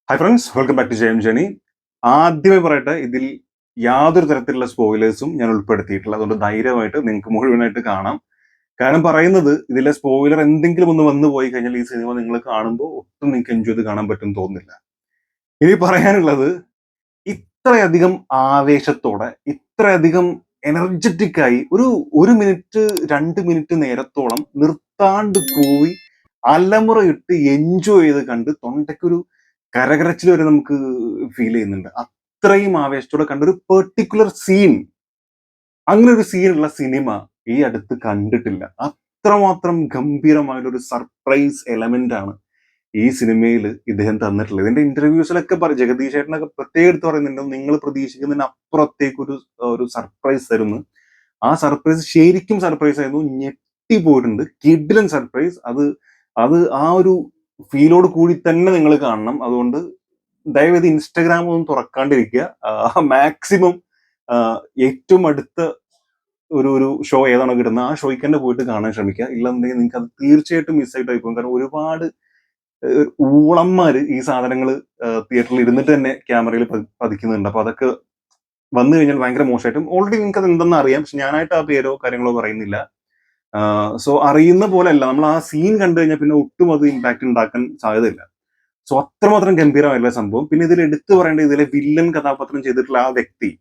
Hi friends, welcome back to Jaime journey. ആദ്യമേ പറയട്ടെ, ഇതിൽ യാതൊരു തരത്തിലുള്ള സ്പോയിലേഴ്സും ഞാൻ ഉൾപ്പെടുത്തിയിട്ടില്ല. അതുകൊണ്ട് ധൈര്യമായിട്ട് നിങ്ങൾക്ക് മുഴുവനായിട്ട് കാണാം. കാരണം പറയുന്നത് ഇതിലെ സ്പോയിലർ എന്തെങ്കിലും ഒന്ന് വന്നു പോയി കഴിഞ്ഞാൽ ഈ സിനിമ നിങ്ങൾ കാണുമ്പോൾ ഒട്ടും നിങ്ങൾക്ക് എൻജോയ് ചെയ്ത് കാണാൻ പറ്റും തോന്നുന്നില്ല. ഇനി പറയാനുള്ളത്, ഇത്രയധികം ആവേശത്തോടെ ഇത്രയധികം എനർജറ്റിക് ആയി ഒരു മിനിറ്റ് 2 മിനിറ്റ് നേരത്തോളം നിർത്താണ്ട് കൂവി അലമുറയിട്ട് എൻജോയ് ചെയ്ത് കണ്ട് തൊണ്ടയ്ക്കൊരു കരകരച്ചിൽ വരെ നമുക്ക് ഫീൽ ചെയ്യുന്നുണ്ട്. അത്രയും ആവേശത്തോടെ കണ്ട ഒരു പെർട്ടിക്കുലർ സീൻ, അങ്ങനെ ഒരു സീനുള്ള സിനിമ ഈ അടുത്ത് കണ്ടിട്ടില്ല. അത്രമാത്രം ഗംഭീരമായുള്ള ഒരു സർപ്രൈസ് എലമെന്റ് ആണ് ഈ സിനിമയിൽ ഇദ്ദേഹം തന്നിട്ടുള്ളത്. ഇതിന്റെ ഇന്റർവ്യൂസിലൊക്കെ പറയും, ജഗദീഷ് ചേട്ടനൊക്കെ പ്രത്യേകം എടുത്ത് പറയുന്നുണ്ട്, നിങ്ങൾ പ്രതീക്ഷിക്കുന്നതിന് അപ്പുറത്തേക്ക് ഒരു സർപ്രൈസ് തരുന്നു. ആ സർപ്രൈസ് ശരിക്കും സർപ്രൈസ് ആയിരുന്നു. ഞെട്ടിപ്പോയിട്ടുണ്ട്. കിഡിലൻ സർപ്രൈസ്. അത് അത് ആ ഒരു ഫീലോട് കൂടി തന്നെ നിങ്ങൾ കാണണം. അതുകൊണ്ട് ദയവേത് ഇൻസ്റ്റഗ്രാം ഒന്നും തുറക്കാണ്ടിരിക്കുക. മാക്സിമം ഏറ്റവും അടുത്ത ഒരു ഷോ ഏതാണോ കിട്ടുന്നത് ആ ഷോയ്ക്ക് തന്നെ പോയിട്ട് കാണാൻ ശ്രമിക്കുക. ഇല്ലെന്നുണ്ടെങ്കിൽ നിങ്ങൾക്ക് അത് തീർച്ചയായിട്ടും മിസ്സായിട്ട് ആയിപ്പോകും. കാരണം ഒരുപാട് ഊളന്മാര് ഈ സാധനങ്ങൾ തിയേറ്ററിൽ ഇരുന്നിട്ട് തന്നെ ക്യാമറയിൽ പതിക്കുന്നുണ്ട്. അപ്പൊ അതൊക്കെ വന്നു കഴിഞ്ഞാൽ ഭയങ്കര മോശമായിട്ടും. ഓൾറെഡി നിങ്ങൾക്ക് അത് എന്തെന്ന് അറിയാം, പക്ഷെ ഞാനായിട്ട് ആ പേരോ കാര്യങ്ങളോ പറയുന്നില്ല. സോ അറിയുന്ന പോലെ അല്ല, നമ്മൾ ആ സീൻ കണ്ടു കഴിഞ്ഞാൽ പിന്നെ ഒട്ടും അത് ഇമ്പാക്ട് ഉണ്ടാക്കാൻ സാധ്യതയില്ല. സോ അത്രമാത്രം ഗംഭീരമായിട്ടുള്ള സംഭവം. പിന്നെ ഇതിൽ എടുത്തു പറയേണ്ടത്, ഇതിലെ വില്ലൻ കഥാപാത്രം ചെയ്തിട്ടുള്ള ആ വ്യക്തി,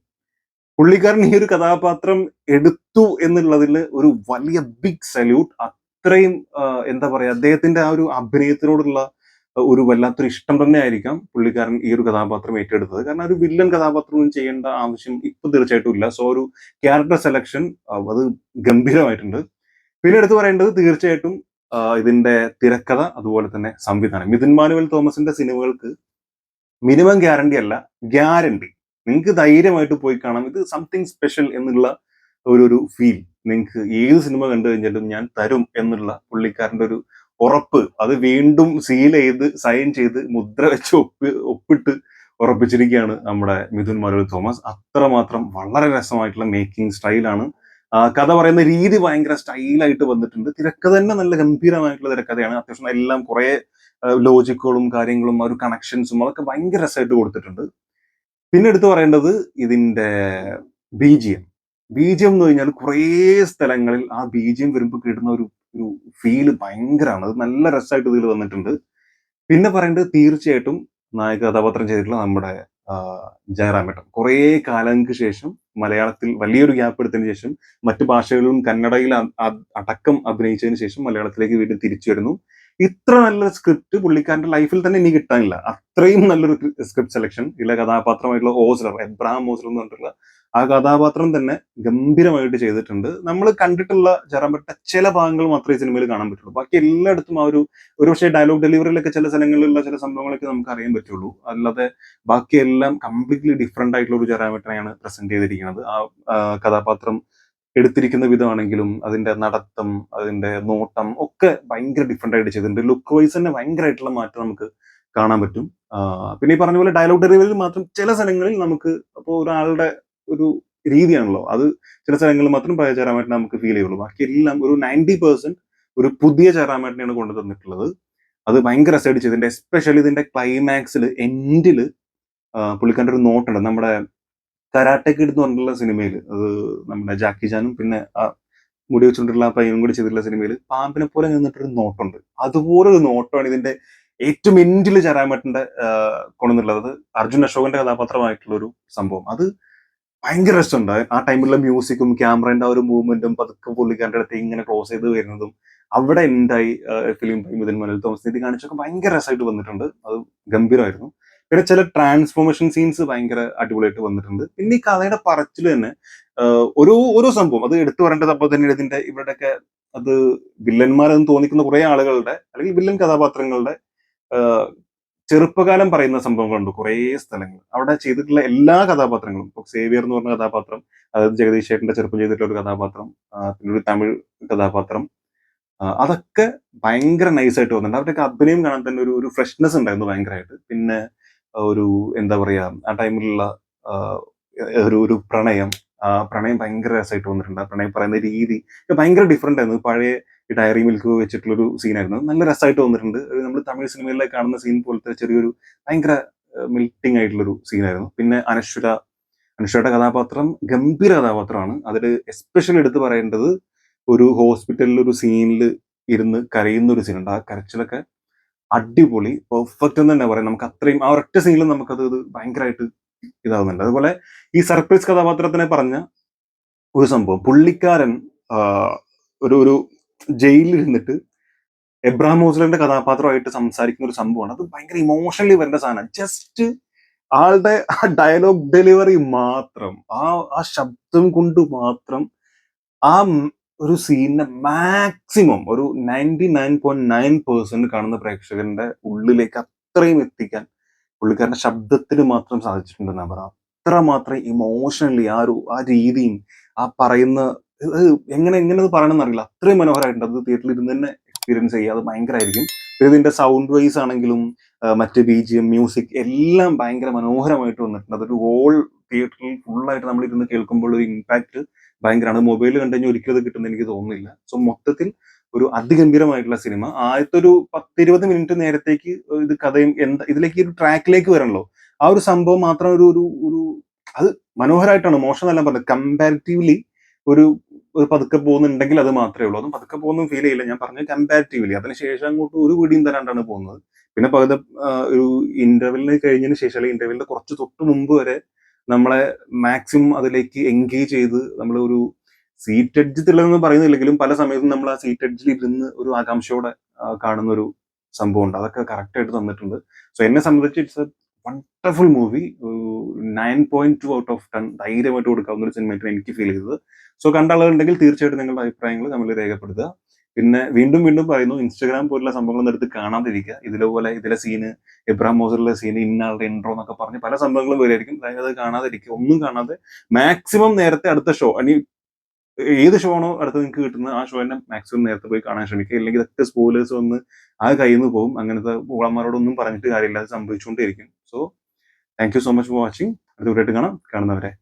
പുള്ളിക്കാരൻ ഈ ഒരു കഥാപാത്രം എടുത്തു എന്നുള്ളതിൽ ഒരു വലിയ ബിഗ് സല്യൂട്ട്. അത്രയും എന്താ പറയാ, അദ്ദേഹത്തിന്റെ ആ ഒരു അഭിനയത്തിനോടുള്ള ഒരു വല്ലാത്തൊരു ഇഷ്ടം തന്നെ ആയിരിക്കാം പുള്ളിക്കാരൻ ഈ ഒരു കഥാപാത്രം ഏറ്റെടുത്തത്. കാരണം ഒരു വില്ലൻ കഥാപാത്രം ചെയ്യേണ്ട ആവശ്യം ഇപ്പൊ തീർച്ചയായിട്ടും ഇല്ല. സോ ഒരു ക്യാരക്ടർ സെലക്ഷൻ അത് ഗംഭീരമായിട്ടുണ്ട്. പിന്നെ എടുത്തു പറയേണ്ടത് തീർച്ചയായിട്ടും ഇതിന്റെ തിരക്കഥ, അതുപോലെ തന്നെ സംവിധാനം. മിഥുൻ മാനുവൽ തോമസിന്റെ സിനിമകൾക്ക് മിനിമം ഗ്യാരണ്ടി അല്ല, ഗ്യാരണ്ടി. നിങ്ങൾക്ക് ധൈര്യമായിട്ട് പോയി കാണാം. ഇത് സംതിങ് സ്പെഷ്യൽ എന്നുള്ള ഒരു ഫീൽ നിങ്ങൾക്ക് ഏത് സിനിമ കണ്ടു കഴിഞ്ഞാലും ഞാൻ തരും എന്നുള്ള പുള്ളിക്കാരന്റെ ഒരു ഉറപ്പ്, അത് വീണ്ടും സീൽ ചെയ്ത് സൈൻ ചെയ്ത് മുദ്ര വെച്ച് ഒപ്പിട്ട് ഉറപ്പിച്ചിരിക്കുകയാണ് നമ്മുടെ മിഥുൻ മാനുവൽ തോമസ്. അത്രമാത്രം വളരെ രസമായിട്ടുള്ള മേക്കിംഗ് സ്റ്റൈലാണ്. കഥ പറയുന്ന രീതി ഭയങ്കര സ്റ്റൈലായിട്ട് വന്നിട്ടുണ്ട്. തിരക്കഥ തന്നെ നല്ല ഗംഭീരമായിട്ടുള്ള തിരക്കഥയാണ്. അത്യാവശ്യം എല്ലാം കുറെ ലോജിക്കുകളും കാര്യങ്ങളും ആ ഒരു കണക്ഷൻസും അതൊക്കെ ഭയങ്കര രസമായിട്ട് കൊടുത്തിട്ടുണ്ട്. പിന്നെ എടുത്തു പറയേണ്ടത് ഇതിന്റെ ബിജിഎം. ബിജിഎം എന്ന് കഴിഞ്ഞാൽ കുറേ സ്ഥലങ്ങളിൽ ആ ബിജിഎം വരുമ്പോൾ കിട്ടുന്ന ഒരു ഫീല് ഭയങ്കരമാണ്. അത് നല്ല രസമായിട്ട് ഇതിൽ വന്നിട്ടുണ്ട്. പിന്നെ പറയേണ്ടത് തീർച്ചയായിട്ടും നായക കഥാപാത്രം ചെയ്തിട്ടുള്ള നമ്മുടെ ജയറാമേട്ടൻ. കുറേ കാലങ്ങൾക്ക് ശേഷം മലയാളത്തിൽ വലിയൊരു ഗ്യാപ്പ് എടുത്തതിന് ശേഷം മറ്റു ഭാഷകളിലും കന്നഡയിൽ അടക്കം അഭിനയിച്ചതിന് ശേഷം മലയാളത്തിലേക്ക് വീണ്ടും തിരിച്ചു വരുന്നു. ഇത്ര നല്ലൊരു സ്ക്രിപ്റ്റ് പുള്ളിക്കാരന്റെ ലൈഫിൽ തന്നെ ഇനി കിട്ടാനില്ല. അത്രയും നല്ലൊരു സ്ക്രിപ്റ്റ് സെലക്ഷൻ. ഇതിലെ കഥാപാത്രമായിട്ടുള്ള ഓസ്ലർ, എബ്രഹാം ഓസ്ലർ എന്ന് പറഞ്ഞിട്ടുള്ള ആ കഥാപാത്രം തന്നെ ഗംഭീരമായിട്ട് ചെയ്തിട്ടുണ്ട്. നമ്മൾ കണ്ടിട്ടുള്ള ജയറാമേട്ട ചില ഭാഗങ്ങൾ മാത്രമേ ഈ സിനിമയിൽ കാണാൻ പറ്റുള്ളൂ. ബാക്കി എല്ലായിടത്തും ആ ഒരു പക്ഷേ ഡയലോഗ് ഡെലിവറിയിലൊക്കെ ചില സ്ഥലങ്ങളിലുള്ള ചില സംഭവങ്ങളൊക്കെ നമുക്ക് അറിയാൻ പറ്റുള്ളൂ. അല്ലാതെ ബാക്കിയെല്ലാം കംപ്ലീറ്റ്ലി ഡിഫറെന്റ് ആയിട്ടുള്ള ഒരു ജയറാമേട്ടനെയാണ് പ്രസന്റ് ചെയ്തിരിക്കുന്നത്. ആ കഥാപാത്രം എടുത്തിരിക്കുന്ന വിധമാണെങ്കിലും അതിന്റെ നടത്തം, അതിന്റെ നോട്ടം ഒക്കെ ഭയങ്കര ഡിഫറെന്റ് ആയിട്ട് ചെയ്തിട്ടുണ്ട്. ലുക്ക് വൈസ് തന്നെ ഭയങ്കരമായിട്ടുള്ള മാറ്റം നമുക്ക് കാണാൻ പറ്റും. പിന്നെ ഈ പറഞ്ഞ പോലെ ഡയലോഗ് ഡെലിവറിയിൽ മാത്രം ചില സ്ഥലങ്ങളിൽ നമുക്ക്, അപ്പോൾ ഒരാളുടെ ഒരു രീതിയാണല്ലോ അത്, ചില സ്ഥലങ്ങളിൽ മാത്രം പഴയ ജയറാമേട്ടനെ നമുക്ക് ഫീൽ ചെയ്യുള്ളൂ. ബാക്കി എല്ലാം ഒരു 90% ഒരു പുതിയ ജയറാമേട്ടനെയാണ് കൊണ്ടു തന്നിട്ടുള്ളത്. അത് ഭയങ്കര രസമായിട്ട് ചെയ്തിട്ടുണ്ട്. എസ്പെഷ്യലി ഇതിന്റെ ക്ലൈമാക്സിൽ എൻഡില് പുള്ളിക്കാരൻ്റെ ഒരു നോട്ടുണ്ട്. നമ്മുടെ കരാട്ടെ കിഡ് എന്ന് പറഞ്ഞിട്ടുള്ള സിനിമയിൽ, അത് നമ്മുടെ ജാക്കി ചാനും പിന്നെ മുടി വെച്ചുകൊണ്ടുള്ള ആ പയ്യനും കൂടി ചെയ്തിട്ടുള്ള സിനിമയിൽ പാമ്പിനെ പോലെ നിന്നിട്ടൊരു നോട്ടുണ്ട്. അതുപോലെ ഒരു നോട്ടമാണ് ഇതിന്റെ ഏറ്റവും എൻഡിൽ ജയറാമേട്ടന്റെ കൊണ്ടുവന്നുള്ളത്. അർജുൻ അശോകന്റെ കഥാപാത്രമായിട്ടുള്ള ഒരു സംഭവം. അത് ഭയങ്കര രസമുണ്ട്. ആ ടൈമിലുള്ള മ്യൂസിക്കും ക്യാമറയുടെ ആ ഒരു മൂവ്മെന്റും പതുക്കെ പുള്ളിക്കാരൻ്റെ അടുത്ത് ഇങ്ങനെ ക്ലോസ് ചെയ്ത് വരുന്നതും അവിടെ എന്തായി ഫിലിം മിഥുൻ മാനുവൽ തോമസ് ഇത് കാണിച്ചൊക്കെ ഭയങ്കര രസമായിട്ട് വന്നിട്ടുണ്ട്. അത് ഗംഭീരമായിരുന്നു. പിന്നെ ചില ട്രാൻസ്ഫോർമേഷൻ സീൻസ് ഭയങ്കര അടിപൊളിയായിട്ട് വന്നിട്ടുണ്ട്. പിന്നെ ഈ കഥയുടെ പറച്ചിൽ തന്നെ ഓരോ സംഭവം അത് എടുത്തു പറയേണ്ട സംഭവം തന്നെയാണ്. ഇതിന്റെ ഇവരുടെയൊക്കെ അത് വില്ലന്മാരെന്ന് തോന്നിക്കുന്ന കുറെ ആളുകളുടെ അല്ലെങ്കിൽ വില്ലൻ കഥാപാത്രങ്ങളുടെ ചെറുപ്പകാലം പറയുന്ന സംഭവങ്ങളുണ്ട് കുറേ സ്ഥലങ്ങൾ. അവിടെ ചെയ്തിട്ടുള്ള എല്ലാ കഥാപാത്രങ്ങളും, ഇപ്പൊ സേവിയർ എന്ന് പറഞ്ഞ കഥാപാത്രം, അതായത് ജഗദീഷ് ചേട്ടന്റെ ചെറുപ്പം ചെയ്തിട്ടുള്ള ഒരു കഥാപാത്രം, പിന്നെ ഒരു തമിഴ് കഥാപാത്രം, അതൊക്കെ ഭയങ്കര നൈസായിട്ട് വന്നിട്ടുണ്ട്. അവരുടെയൊക്കെ അഭിനയം കാണാൻ തന്നെ ഒരു ഫ്രഷ്നെസ് ഉണ്ടായിരുന്നു ഭയങ്കരമായിട്ട്. പിന്നെ ഒരു എന്താ പറയാ, ആ ടൈമിലുള്ള ഒരു പ്രണയം, പ്രണയം ഭയങ്കര രസമായിട്ട് വന്നിട്ടുണ്ട്. ആ പ്രണയം പറയുന്ന രീതി ഭയങ്കര ഡിഫറെന്റ് ആയിരുന്നു. പഴയ ഡയറി മിൽക്ക് വെച്ചിട്ടുള്ളൊരു സീനായിരുന്നു. നല്ല രസമായിട്ട് വന്നിട്ടുണ്ട്. നമ്മൾ തമിഴ് സിനിമയിലെ കാണുന്ന സീൻ പോലത്തെ ചെറിയൊരു ഭയങ്കര മിൽട്ടിംഗ് ആയിട്ടുള്ളൊരു സീനായിരുന്നു. പിന്നെ അനുഷ്വയുടെ കഥാപാത്രം ഗംഭീര കഥാപാത്രമാണ്. അതിൽ എസ്പെഷ്യലി എടുത്ത് പറയേണ്ടത് ഒരു ഹോസ്പിറ്റലിൽ ഒരു സീനിൽ ഇരുന്ന് കരയുന്ന ഒരു സീനുണ്ട്. ആ കരച്ചിലൊക്കെ അടിപൊളി പെർഫെക്റ്റ് എന്ന് തന്നെ പറയാം. നമുക്ക് അത്രയും ആ ഒരൊറ്റ സീനിൽ നമുക്കത് ഭയങ്കരമായിട്ട് ഇതാവുന്നുണ്ട്. അതുപോലെ ഈ സർപ്രൈസ് കഥാപാത്രത്തിനെ പറഞ്ഞ ഒരു സംഭവം, പുള്ളിക്കാരൻ ഒരു ഒരു ജയിലിൽ ഇരുന്നിട്ട് എബ്രഹാം മോസ്ലറിന്റെ കഥാപാത്രമായിട്ട് സംസാരിക്കുന്ന ഒരു സംഭവമാണ്. അത് ഭയങ്കര ഇമോഷണലി വരേണ്ട സാധനം. ജസ്റ്റ് ആളുടെ ആ ഡയലോഗ് ഡെലിവറി മാത്രം, ആ ശബ്ദം കൊണ്ട് മാത്രം ആ ഒരു സീനിനെ മാക്സിമം ഒരു 99.9% കാണുന്ന പ്രേക്ഷകന്റെ ഉള്ളിലേക്ക് അത്രയും എത്തിക്കാൻ പുള്ളിക്കാരന്റെ ശബ്ദത്തിന് മാത്രം സാധിച്ചിട്ടുണ്ടെന്നാ പറയാം. അത്രമാത്രം ഇമോഷണലി ആ രീതിയും ആ പറയുന്ന എങ്ങനെ അത് പറയണമെന്ന് അറിയില്ല. അത്രയും മനോഹരമായിട്ടുണ്ട്. അത് തിയേറ്ററിൽ ഇരുന്ന് തന്നെ എക്സ്പീരിയൻസ് ചെയ്യുക. അത് ഭയങ്കരമായിരിക്കും. ഇതിന്റെ സൗണ്ട് വൈസ് ആണെങ്കിലും മറ്റ് BGM, മ്യൂസിക് എല്ലാം ഭയങ്കര മനോഹരമായിട്ട് വന്നിട്ടുണ്ട്. അതൊരു ഹോൾ തിയേറ്ററിൽ ഫുള്ളായിട്ട് നമ്മൾ ഇരുന്ന് കേൾക്കുമ്പോൾ ഒരു ഇമ്പാക്ട് ഭയങ്കരമാണ്. മൊബൈലിൽ കണ്ടു കഴിഞ്ഞാൽ ഒരിക്കലും അത് കിട്ടുമെന്ന് എനിക്ക് തോന്നുന്നില്ല. സോ മൊത്തത്തിൽ ഒരു അതിഗംഭീരമായിട്ടുള്ള സിനിമ. ആദ്യത്തെ ഒരു 10-20 മിനിറ്റ് നേരത്തേക്ക് ഇത് കഥയും ഇതിലേക്ക് ഒരു ട്രാക്കിലേക്ക് വരണല്ലോ. ആ ഒരു സംഭവം മാത്രം ഒരു അത് മനോഹരമായിട്ടാണ്. മോശമെന്നല്ല പറഞ്ഞത്. കമ്പാരിറ്റീവ്ലി ഒരു പതുക്കെ പോകുന്നുണ്ടെങ്കിൽ അത് മാത്രമേ ഉള്ളൂ. അതും പതുക്കെ പോകുന്നു ഫീൽ ചെയ്യില്ല. ഞാൻ പറഞ്ഞത് കമ്പാരിറ്റീവ്ലി. അതിനുശേഷം അങ്ങോട്ട് ഒരു പിടിയും തരാണ്ടാണ് പോകുന്നത്. പിന്നെ ഒരു ഇന്റർവെല്ലിന് കഴിഞ്ഞതിന് ശേഷം, അല്ലെങ്കിൽ ഇന്റർവെല്ലിന്റെ കുറച്ച് തൊട്ട് മുമ്പ് വരെ നമ്മളെ മാക്സിമം അതിലേക്ക് എൻഗേജ് ചെയ്ത് നമ്മൾ ഒരു സീറ്റ് എഡ്ജ് ത്രില്ലെന്ന് പറയുന്നില്ലെങ്കിലും പല സമയത്തും നമ്മൾ ആ സീറ്റ് എഡ്ജിൽ ഇരുന്ന് ഒരു ആകാംക്ഷയോടെ കാണുന്ന ഒരു സംഭവം ഉണ്ട്. അതൊക്കെ കറക്റ്റ് ആയിട്ട് തന്നിട്ടുണ്ട്. സോ എന്നെ സംബന്ധിച്ച് it's A wonderful movie. 9.2 out of 10 ധൈര്യമായിട്ട് കൊടുക്കാവുന്ന ഒരു സിനിമയായിട്ട് എനിക്ക് ഫീൽ ചെയ്തത്. സോ കണ്ട ആളുകളുണ്ടെങ്കിൽ തീർച്ചയായിട്ടും നിങ്ങളുടെ അഭിപ്രായങ്ങൾ നമ്മൾ രേഖപ്പെടുത്തുക. പിന്നെ വീണ്ടും പറയുന്നു, ഇൻസ്റ്റാഗ്രാം പോലുള്ള സംഭവങ്ങളൊന്നും എടുത്ത് കാണാതിരിക്കുക. ഇതിലെ സീന്, എബ്രഹാം മോസറിലെ സീന്, ഇന്നാളുടെ ഇൻട്രോ എന്നൊക്കെ പറഞ്ഞ് പല സംഭവങ്ങളും വരുമായിരിക്കും. അതായത് അത് കാണാതിരിക്കുക. ഒന്നും കാണാതെ മാക്സിമം നേരത്തെ അടുത്ത ഷോ, ഏത് ഷോ ആണോ അടുത്ത് നിങ്ങൾക്ക് കിട്ടുന്നത് ആ ഷോ തന്നെ മാക്സിമം നേരത്തെ പോയി കാണാൻ ശ്രമിക്കുക. ഇല്ലെങ്കിൽ ഇതൊക്കെ സ്പോയിലേഴ്സ് വന്ന് ആ കയ്യിൽ നിന്ന് പോകും. അങ്ങനത്തെ ഊളന്മാരോടൊന്നും പറഞ്ഞിട്ട് കാര്യമില്ല. അത് സംഭവിച്ചുകൊണ്ടേയിരിക്കും. So thank you so much for watching. അടുത്ത വീഡിയോ കാണാം. കാണുന്നവരെ